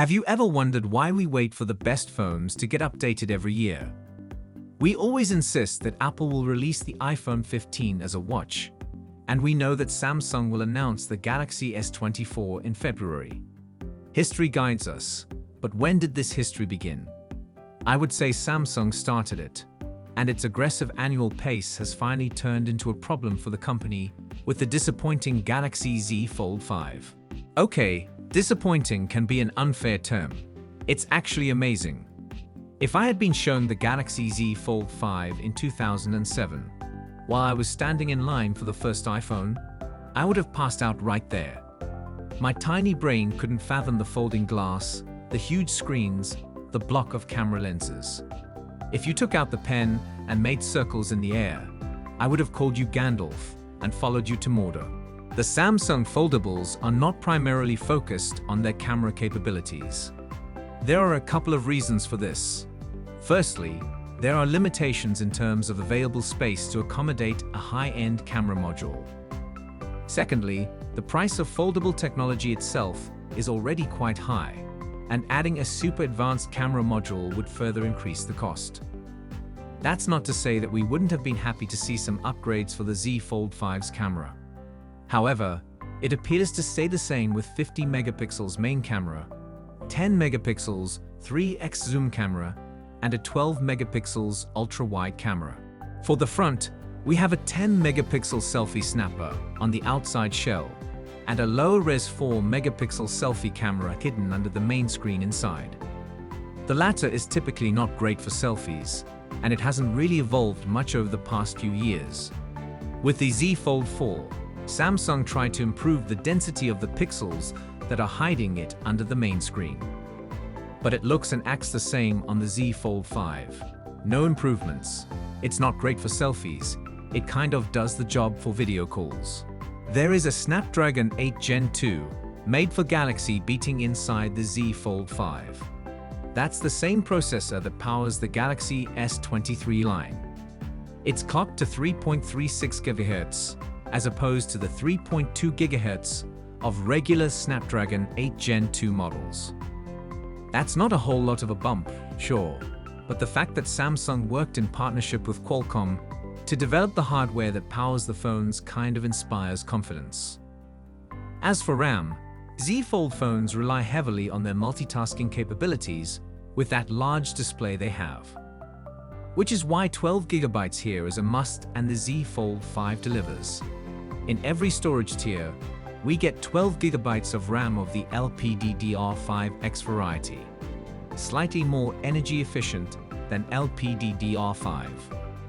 Have you ever wondered why we wait for the best phones to get updated every year? We always insist that Apple will release the iPhone 15 as a watch, and we know that Samsung will announce the Galaxy S24 in February. History guides us, but when did this history begin? I would say Samsung started it, and its aggressive annual pace has finally turned into a problem for the company with the disappointing Galaxy Z Fold 5. Okay, disappointing can be an unfair term. It's actually amazing. If I had been shown the Galaxy Z Fold 5 in 2007, while I was standing in line for the first iPhone, I would have passed out right there. My tiny brain couldn't fathom the folding glass, the huge screens, the block of camera lenses. If you took out the pen and made circles in the air, I would have called you Gandalf and followed you to Mordor. The Samsung foldables are not primarily focused on their camera capabilities. There are a couple of reasons for this. Firstly, there are limitations in terms of available space to accommodate a high-end camera module. Secondly, the price of foldable technology itself is already quite high, and adding a super advanced camera module would further increase the cost. That's not to say that we wouldn't have been happy to see some upgrades for the Z Fold 5's camera. However, it appears to stay the same with 50 megapixels main camera, 10 megapixels 3x zoom camera, and a 12 megapixels ultra-wide camera. For the front, we have a 10 megapixel selfie snapper on the outside shell, and a low-res 4 megapixel selfie camera hidden under the main screen inside. The latter is typically not great for selfies, and it hasn't really evolved much over the past few years. With the Z Fold 4, Samsung tried to improve the density of the pixels that are hiding it under the main screen. But it looks and acts the same on the Z Fold 5. No improvements. It's not great for selfies. It kind of does the job for video calls. There is a Snapdragon 8 Gen 2 made for Galaxy beating inside the Z Fold 5. That's the same processor that powers the Galaxy S23 line. It's clocked to 3.36 GHz, as opposed to the 3.2 GHz of regular Snapdragon 8 Gen 2 models. That's not a whole lot of a bump, sure, but the fact that Samsung worked in partnership with Qualcomm to develop the hardware that powers the phones kind of inspires confidence. As for RAM, Z Fold phones rely heavily on their multitasking capabilities with that large display they have. Which is why 12 GB here is a must, and the Z Fold 5 delivers. In every storage tier, we get 12 GB of RAM of the LPDDR5X variety, slightly more energy efficient than LPDDR5.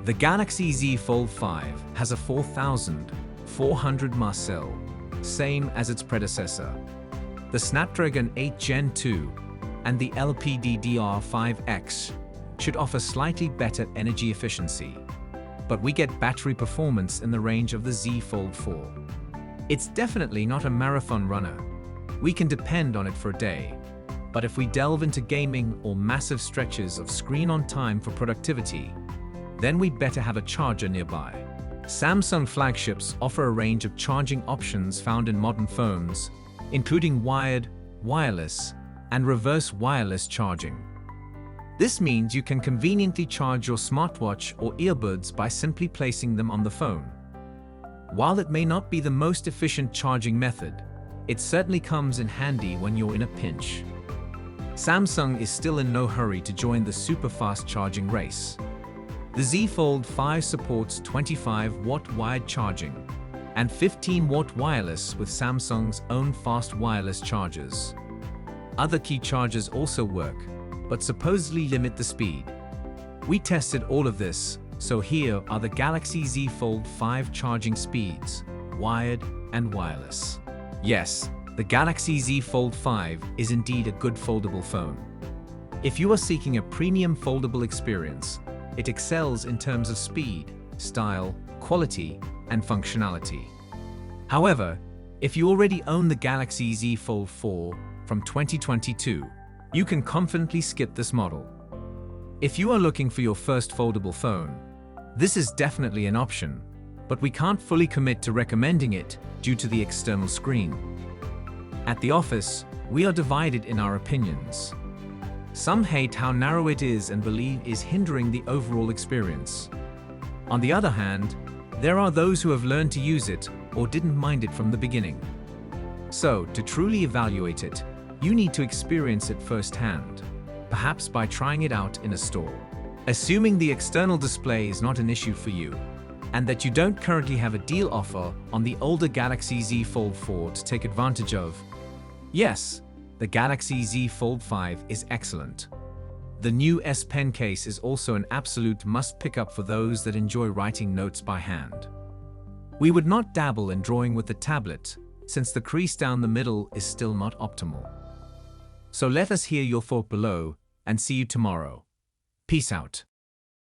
The Galaxy Z Fold 5 has a 4400 mAh cell, same as its predecessor. The Snapdragon 8 Gen 2 and the LPDDR5X should offer slightly better energy efficiency, but we get battery performance in the range of the Z Fold 4. It's definitely not a marathon runner. We can depend on it for a day, but if we delve into gaming or massive stretches of screen-on time for productivity, then we'd better have a charger nearby. Samsung flagships offer a range of charging options found in modern phones, including wired, wireless, and reverse wireless charging. This means you can conveniently charge your smartwatch or earbuds by simply placing them on the phone. While it may not be the most efficient charging method, it certainly comes in handy when you're in a pinch. Samsung is still in no hurry to join the super fast charging race. The Z Fold 5 supports 25-watt wired charging and 15-watt wireless with Samsung's own fast wireless chargers. Other key chargers also work, but supposedly limit the speed. We tested all of this, so here are the Galaxy Z Fold 5 charging speeds, wired and wireless. Yes, the Galaxy Z Fold 5 is indeed a good foldable phone. If you are seeking a premium foldable experience, it excels in terms of speed, style, quality, and functionality. However, if you already own the Galaxy Z Fold 4 from 2022, you can confidently skip this model. If you are looking for your first foldable phone, this is definitely an option, but we can't fully commit to recommending it due to the external screen. At the office, We are divided in our opinions. Some hate how narrow it is and believe is hindering the overall experience. On the other hand, there are those who have learned to use it or didn't mind it from the beginning. So, to truly evaluate it, you need to experience it firsthand, perhaps by trying it out in a store. Assuming the external display is not an issue for you, and that you don't currently have a deal offer on the older Galaxy Z Fold 4 to take advantage of, yes, the Galaxy Z Fold 5 is excellent. The new S Pen case is also an absolute must-pick-up for those that enjoy writing notes by hand. We would not dabble in drawing with the tablet, since the crease down the middle is still not optimal. So let us hear your thought below, and see you tomorrow. Peace out.